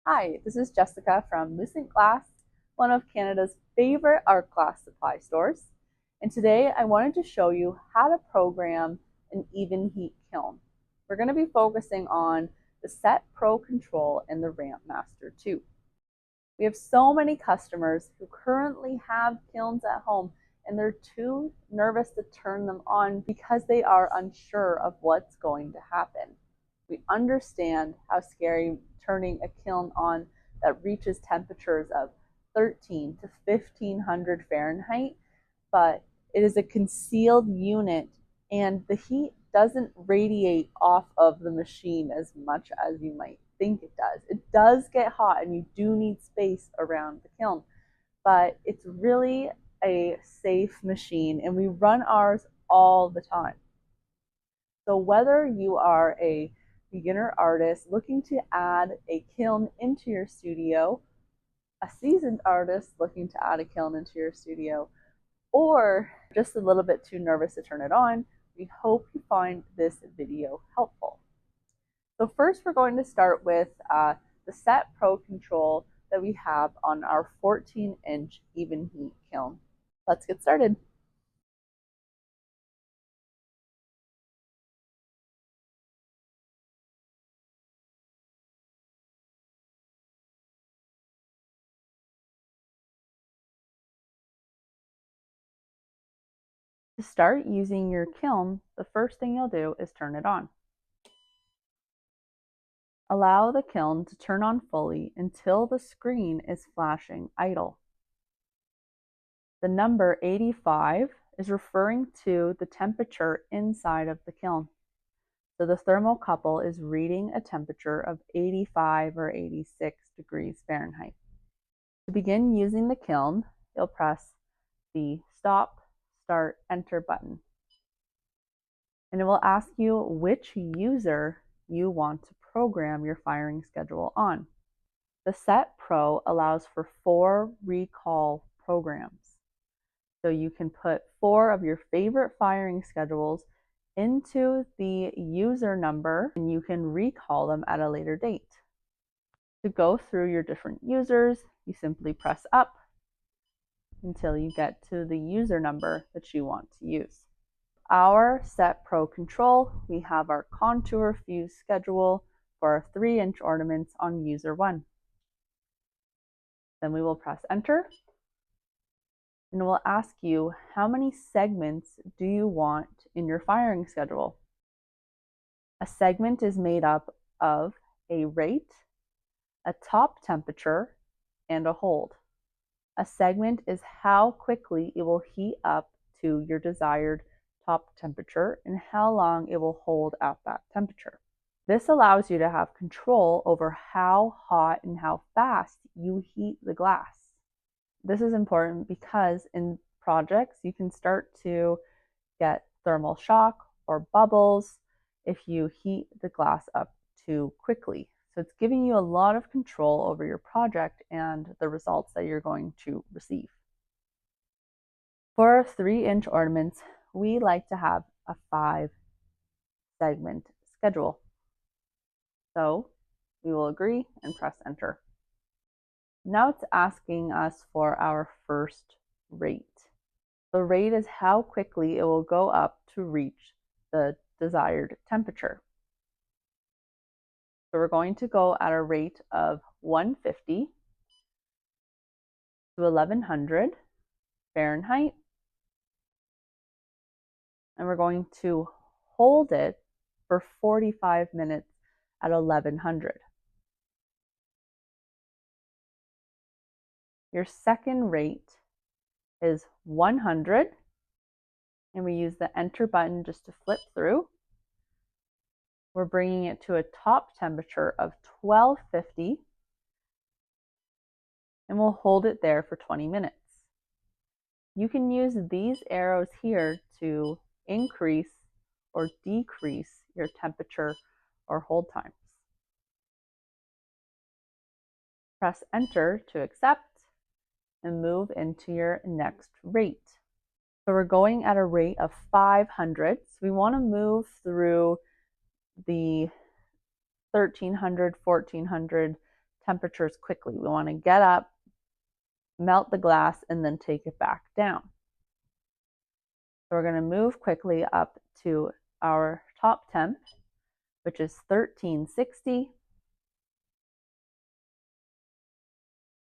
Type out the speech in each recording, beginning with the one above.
Hi, this is Jessica from Lucent Glass, one of Canada's favorite art glass supply stores. And today I wanted to show you how to program an even heat kiln. We're going to be focusing on the Set Pro Control and the Rampmaster 2. We have so many customers who currently have kilns at home and they're too nervous to turn them on because they are unsure of what's going to happen. We understand how scary turning a kiln on that reaches temperatures of 13 to 1500 Fahrenheit, but it is a concealed unit and the heat doesn't radiate off of the machine as much as you might think it does. It does get hot and you do need space around the kiln, but it's really a safe machine and we run ours all the time. So whether you are a beginner artist looking to add a kiln into your studio, a seasoned artist looking to add a kiln into your studio, or just a little bit too nervous to turn it on, we hope you find this video helpful. So first we're going to start with the Set Pro control that we have on our 14-inch even heat kiln. Let's get started. To start using your kiln, the first thing you'll do is turn it on. Allow the kiln to turn on fully until the screen is flashing idle. The number 85 is referring to the temperature inside of the kiln. So the thermocouple is reading a temperature of 85 or 86 degrees Fahrenheit. To begin using the kiln, you'll press the Stop, Start, Enter button. And it will ask you which user you want to program your firing schedule on. The Set Pro allows for 4 recall programs. So you can put 4 of your favorite firing schedules into the user number and you can recall them at a later date. To go through your different users, you simply press up until you get to the user number that you want to use. Our Set Pro control, we have our contour fuse schedule for our 3-inch ornaments on user 1. Then we will press enter and it will ask you how many segments do you want in your firing schedule. A segment is made up of a rate, a top temperature, and a hold. A segment is how quickly it will heat up to your desired top temperature and how long it will hold at that temperature. This allows you to have control over how hot and how fast you heat the glass. This is important because in projects you can start to get thermal shock or bubbles if you heat the glass up too quickly. So it's giving you a lot of control over your project and the results that you're going to receive. For 3-inch ornaments, we like to have a 5-segment schedule. So we will agree and press enter. Now it's asking us for our first rate. The rate is how quickly it will go up to reach the desired temperature. So we're going to go at a rate of 150 to 1100 Fahrenheit. And we're going to hold it for 45 minutes at 1100. Your second rate is 100, and we use the enter button just to flip through. We're bringing it to a top temperature of 1250, and we'll hold it there for 20 minutes. You can use these arrows here to increase or decrease your temperature or hold times. Press enter to accept and move into your next rate. So we're going at a rate of 500. So we want to move through the 1300, 1400 temperatures quickly. We want to get up, melt the glass, and then take it back down. So we're going to move quickly up to our top temp, which is 1360.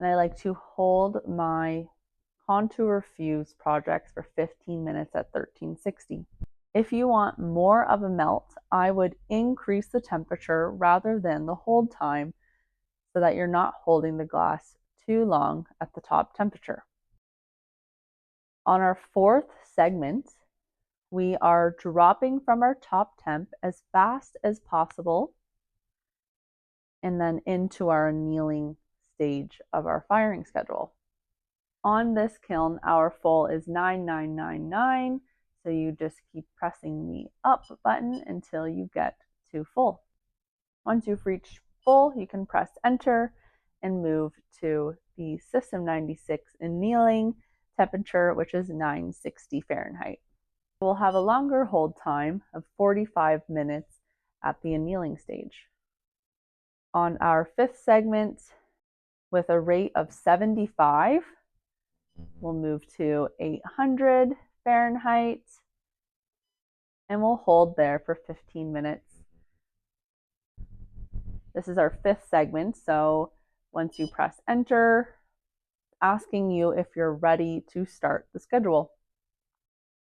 And I like to hold my contour fuse projects for 15 minutes at 1360. If you want more of a melt, I would increase the temperature rather than the hold time so that you're not holding the glass too long at the top temperature. On our fourth segment, we are dropping from our top temp as fast as possible and then into our annealing stage of our firing schedule. On this kiln, our full is 9999, so you just keep pressing the up button until you get to full. Once you've reached full, you can press enter and move to the System 96 annealing temperature, which is 960 Fahrenheit. We'll have a longer hold time of 45 minutes at the annealing stage. On our fifth segment, with a rate of 75, we'll move to 800 Fahrenheit, and we'll hold there for 15 minutes. This is our fifth segment, so once you press enter, asking you if you're ready to start the schedule.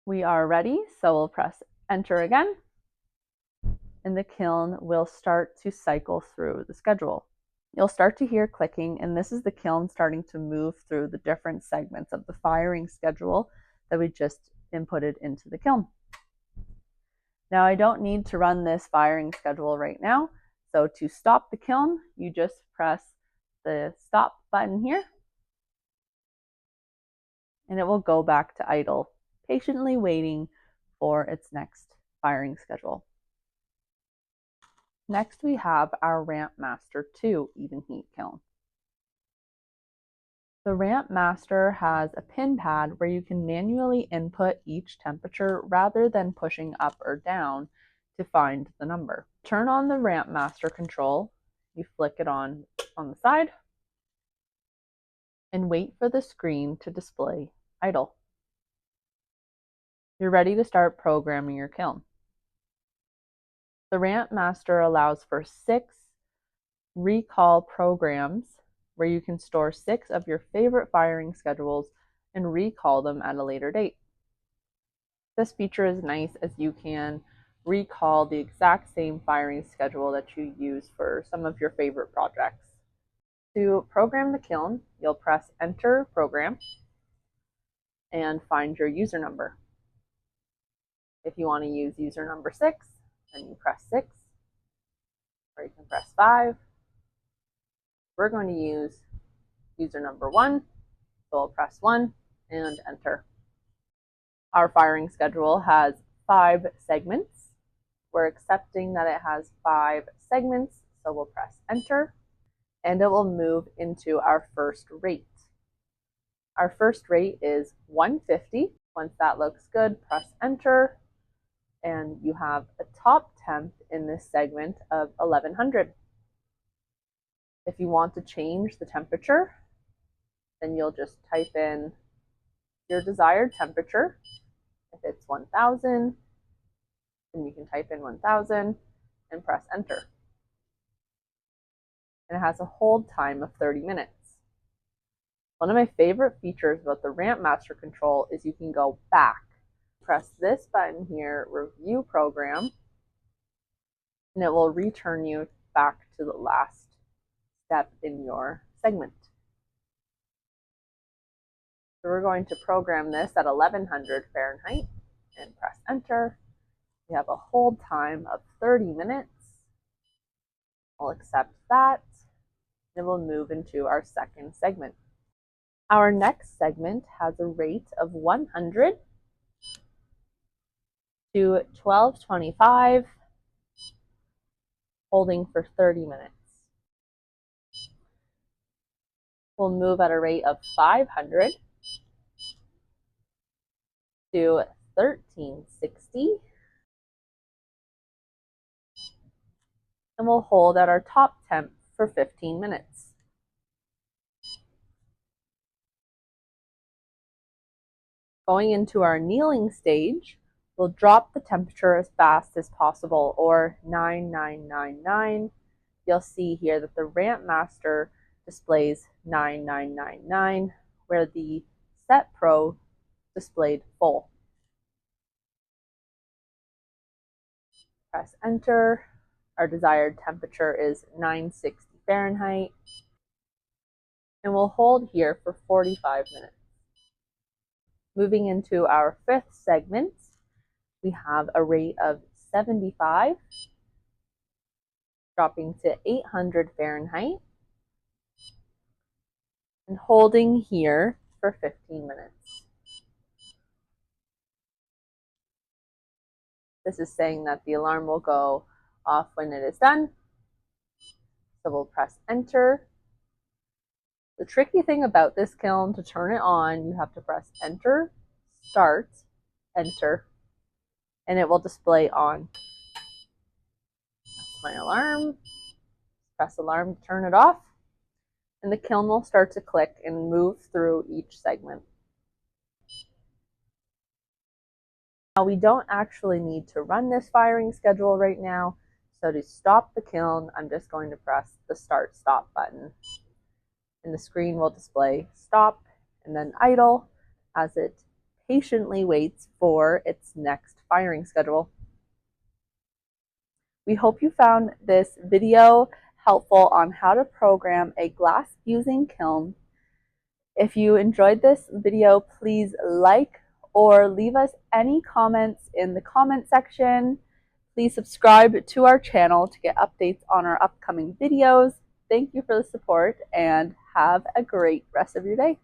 We are ready, so we'll press enter again, and the kiln will start to cycle through the schedule. You'll start to hear clicking, and this is the kiln starting to move through the different segments of the firing schedule that we just inputted into the kiln. Now, I don't need to run this firing schedule right now, so to stop the kiln, you just press the stop button here, and it will go back to idle, patiently waiting for its next firing schedule. Next, we have our Rampmaster 2 even heat kiln. The Rampmaster has a pin pad where you can manually input each temperature rather than pushing up or down to find the number. Turn on the Rampmaster control, you flick it on the side, and wait for the screen to display idle. You're ready to start programming your kiln. The Rampmaster allows for 6 recall programs where you can store 6 of your favorite firing schedules and recall them at a later date. This feature is nice as you can recall the exact same firing schedule that you use for some of your favorite projects. To program the kiln, you'll press enter program and find your user number. If you want to use user number 6, then you press 6, or you can press 5. We're going to use user number 1, so I'll press 1 and enter. Our firing schedule has 5 segments. We're accepting that it has 5 segments, so we'll press enter, and it will move into our first rate. Our first rate is 150. Once that looks good, press enter, and you have a top temp in this segment of 1100. If you want to change the temperature, then you'll just type in your desired temperature. If it's 1000, then you can type in 1000 and press enter. And it has a hold time of 30 minutes. One of my favorite features about the Rampmaster control is you can go back. Press this button here, review program, and it will return you back to the last step in your segment. So we're going to program this at 1100 Fahrenheit and press enter. We have a hold time of 30 minutes. We'll accept that, and we'll move into our second segment. Our next segment has a rate of 100 to 1225, holding for 30 minutes. We'll move at a rate of 500 to 1360, and we'll hold at our top temp for 15 minutes. Going into our annealing stage, we'll drop the temperature as fast as possible, or 9999. You'll see here that the Rampmaster displays 9999, where the Set Pro displayed full. Press enter. Our desired temperature is 960 Fahrenheit. And we'll hold here for 45 minutes. Moving into our fifth segment, we have a rate of 75, dropping to 800 Fahrenheit, and holding here for 15 minutes. This is saying that the alarm will go off when it is done. So we'll press enter. The tricky thing about this kiln, to turn it on, you have to press enter, start, enter, and it will display on. That's my alarm. Press alarm to turn it off, and the kiln will start to click and move through each segment. Now we don't actually need to run this firing schedule right now, so to stop the kiln, I'm just going to press the start stop button. And the screen will display stop and then idle as it patiently waits for its next firing schedule. We hope you found this video helpful on how to program a glass fusing kiln. If you enjoyed this video, please like or leave us any comments in the comment section. Please subscribe to our channel to get updates on our upcoming videos. Thank you for the support and have a great rest of your day.